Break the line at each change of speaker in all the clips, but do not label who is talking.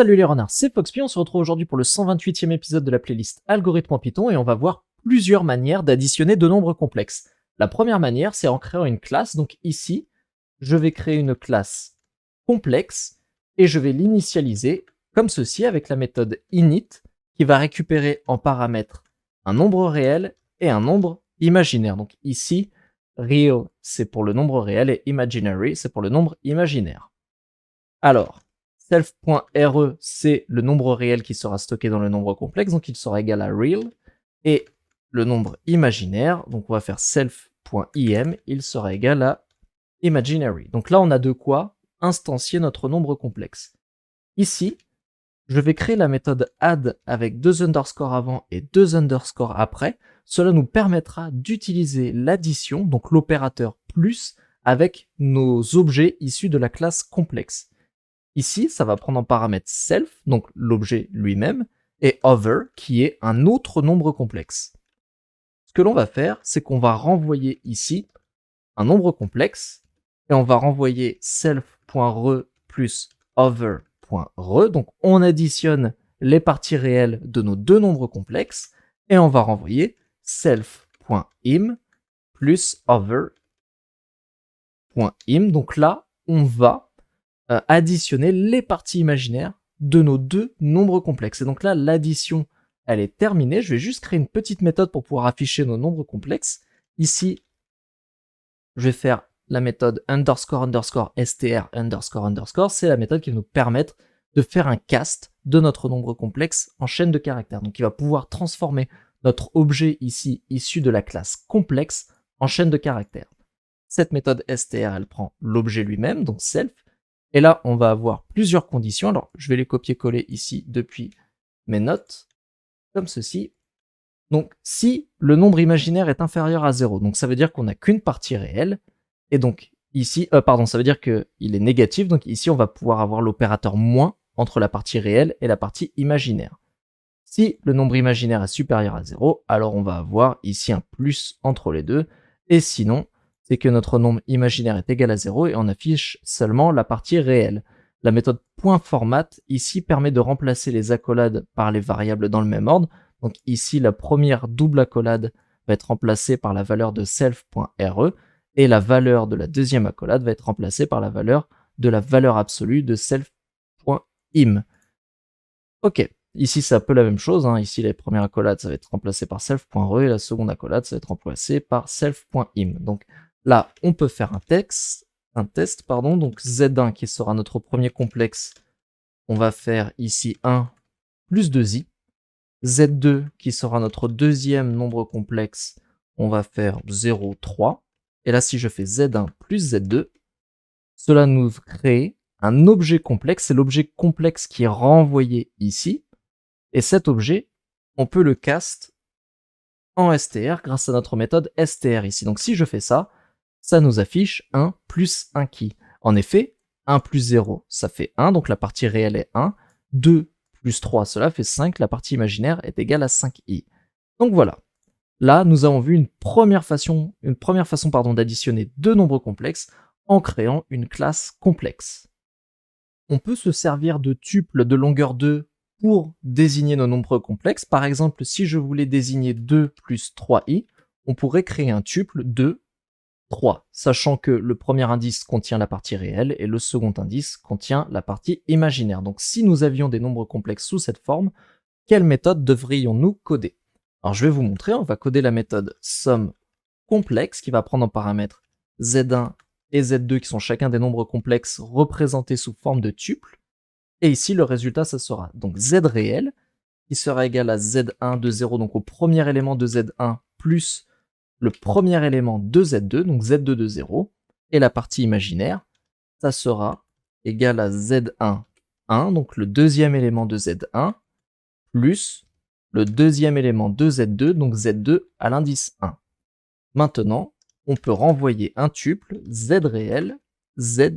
Salut les renards, c'est Foxpy, on se retrouve aujourd'hui pour le 128e épisode de la playlist Algorithme en Python et on va voir plusieurs manières d'additionner deux nombres complexes. La première manière, c'est en créant une classe, donc ici, je vais créer une classe complexe et je vais l'initialiser comme ceci avec la méthode init qui va récupérer en paramètre un nombre réel et un nombre imaginaire. Donc ici, real c'est pour le nombre réel et imaginary c'est pour le nombre imaginaire. Alors, self.re, c'est le nombre réel qui sera stocké dans le nombre complexe, donc il sera égal à real, et le nombre imaginaire, donc on va faire self.im, il sera égal à imaginary. Donc là, on a de quoi instancier notre nombre complexe. Ici, je vais créer la méthode add avec deux underscores avant et deux underscores après. Cela nous permettra d'utiliser l'addition, donc l'opérateur plus, avec nos objets issus de la classe complexe. Ici, ça va prendre en paramètre self, donc l'objet lui-même, et over, qui est un autre nombre complexe. Ce que l'on va faire, c'est qu'on va renvoyer ici un nombre complexe, et on va renvoyer self.re plus over.re, donc on additionne les parties réelles de nos deux nombres complexes, et on va renvoyer self.im plus over.im, donc là, on va additionner les parties imaginaires de nos deux nombres complexes. Et donc là, l'addition, elle est terminée. Je vais juste créer une petite méthode pour pouvoir afficher nos nombres complexes. Ici, je vais faire la méthode underscore underscore str underscore underscore. C'est la méthode qui va nous permettre de faire un cast de notre nombre complexe en chaîne de caractères. Donc il va pouvoir transformer notre objet ici, issu de la classe complexe, en chaîne de caractères. Cette méthode str, elle prend l'objet lui-même, donc self, et là, on va avoir plusieurs conditions. Alors, je vais les copier-coller ici depuis mes notes, comme ceci. Donc, si le nombre imaginaire est inférieur à 0, donc ça veut dire qu'on n'a qu'une partie réelle, et donc ici, ça veut dire qu'il est négatif, donc ici, on va pouvoir avoir l'opérateur moins entre la partie réelle et la partie imaginaire. Si le nombre imaginaire est supérieur à 0, alors on va avoir ici un plus entre les deux, et sinon, c'est que notre nombre imaginaire est égal à 0 et on affiche seulement la partie réelle. La méthode .format ici permet de remplacer les accolades par les variables dans le même ordre. Donc ici, la première double accolade va être remplacée par la valeur de self.re et la valeur de la deuxième accolade va être remplacée par la valeur de la valeur absolue de self.im. Ok, ici c'est un peu la même chose, hein. Ici les premières accolades ça va être remplacé par self.re et la seconde accolade ça va être remplacé par self.im. Donc là, on peut faire un test, donc Z1 qui sera notre premier complexe, on va faire ici 1 plus 2i. Z2 qui sera notre deuxième nombre complexe, on va faire 0, 3. Et là, si je fais Z1 plus Z2, cela nous crée un objet complexe, c'est l'objet complexe qui est renvoyé ici. Et cet objet, on peut le cast en str grâce à notre méthode str ici. Donc si je fais ça, ça nous affiche 1 plus 1 qui. En effet, 1 plus 0, ça fait 1, donc la partie réelle est 1. 2 plus 3, cela fait 5, la partie imaginaire est égale à 5i. Donc voilà. Là, nous avons vu une première façon d'additionner deux nombres complexes en créant une classe complexe. On peut se servir de tuples de longueur 2 pour désigner nos nombres complexes. Par exemple, si je voulais désigner 2 plus 3i, on pourrait créer un tuple 2, 3, sachant que le premier indice contient la partie réelle et le second indice contient la partie imaginaire. Donc si nous avions des nombres complexes sous cette forme, quelle méthode devrions-nous coder? Alors je vais vous montrer, on va coder la méthode sum complexe qui va prendre en paramètre z1 et z2 qui sont chacun des nombres complexes représentés sous forme de tuple. Et ici, le résultat, ça sera donc z réel qui sera égal à z1 de 0, donc au premier élément de z1 plus le premier élément de z2, donc z2 de 0. Et la partie imaginaire, ça sera égal à z1, 1, donc le deuxième élément de z1, plus le deuxième élément de z2, donc z2 à l'indice 1. Maintenant, on peut renvoyer un tuple z réel, z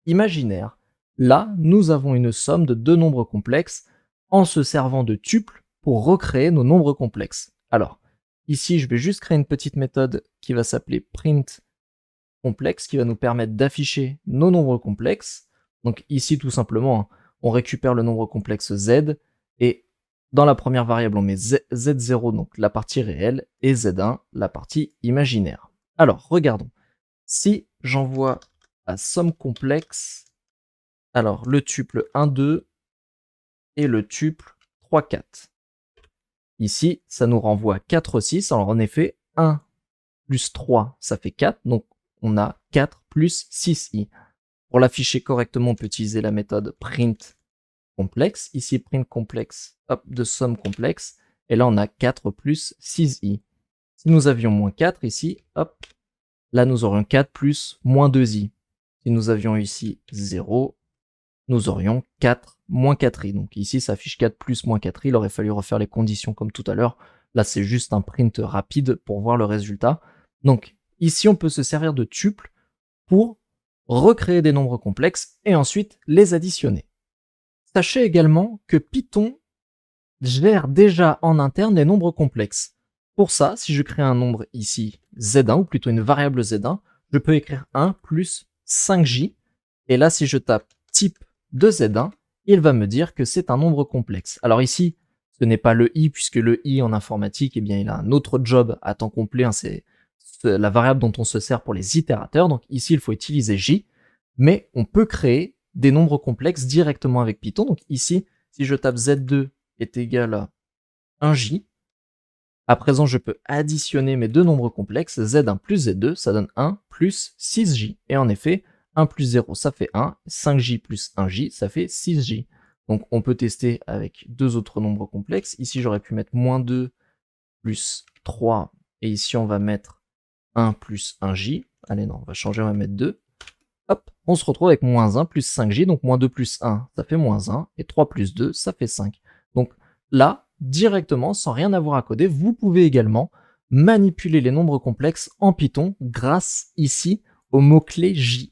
imaginaire. Là, nous avons une somme de deux nombres complexes en se servant de tuples pour recréer nos nombres complexes. Alors, ici, je vais juste créer une petite méthode qui va s'appeler print complexe, qui va nous permettre d'afficher nos nombres complexes. Donc ici, tout simplement, on récupère le nombre complexe z, et dans la première variable, on met z0, donc la partie réelle, et z1, la partie imaginaire. Alors, regardons. Si j'envoie à somme complexe, alors le tuple 1, 2 et le tuple 3, 4. Ici, ça nous renvoie 4, 6. Alors en effet, 1 plus 3, ça fait 4. Donc on a 4 plus 6i. Pour l'afficher correctement, on peut utiliser la méthode print complexe. Ici, print complexe, hop, de somme complexe. Et là, on a 4 plus 6i. Si nous avions moins 4 ici, hop, là, nous aurions 4 plus moins 2i. Si nous avions ici 0, nous aurions 4 moins 4i. Donc ici, ça affiche 4 plus moins 4i. Il aurait fallu refaire les conditions comme tout à l'heure. Là, c'est juste un print rapide pour voir le résultat. Donc ici, on peut se servir de tuple pour recréer des nombres complexes et ensuite les additionner. Sachez également que Python gère déjà en interne les nombres complexes. Pour ça, si je crée un nombre ici z1, ou plutôt une variable z1, je peux écrire 1 plus 5j. Et là, si je tape type de z1, il va me dire que c'est un nombre complexe. Alors ici, ce n'est pas le i, puisque le i en informatique, eh bien, il a un autre job à temps complet, hein, c'est la variable dont on se sert pour les itérateurs. Donc ici, il faut utiliser j, mais on peut créer des nombres complexes directement avec Python. Donc ici, si je tape z2 est égal à 1j, à présent, je peux additionner mes deux nombres complexes, z1 plus z2, ça donne 1 plus 6j. Et en effet, 1 plus 0, ça fait 1, 5j plus 1j, ça fait 6j. Donc on peut tester avec deux autres nombres complexes. Ici, j'aurais pu mettre moins 2 plus 3, et ici, on va mettre 1 plus 1j. Allez, non, on va changer, on va mettre 2. Hop, on se retrouve avec moins 1 plus 5j, donc moins 2 plus 1, ça fait moins 1, et 3 plus 2, ça fait 5. Donc là, directement, sans rien avoir à coder, vous pouvez également manipuler les nombres complexes en Python grâce ici au mot-clé J.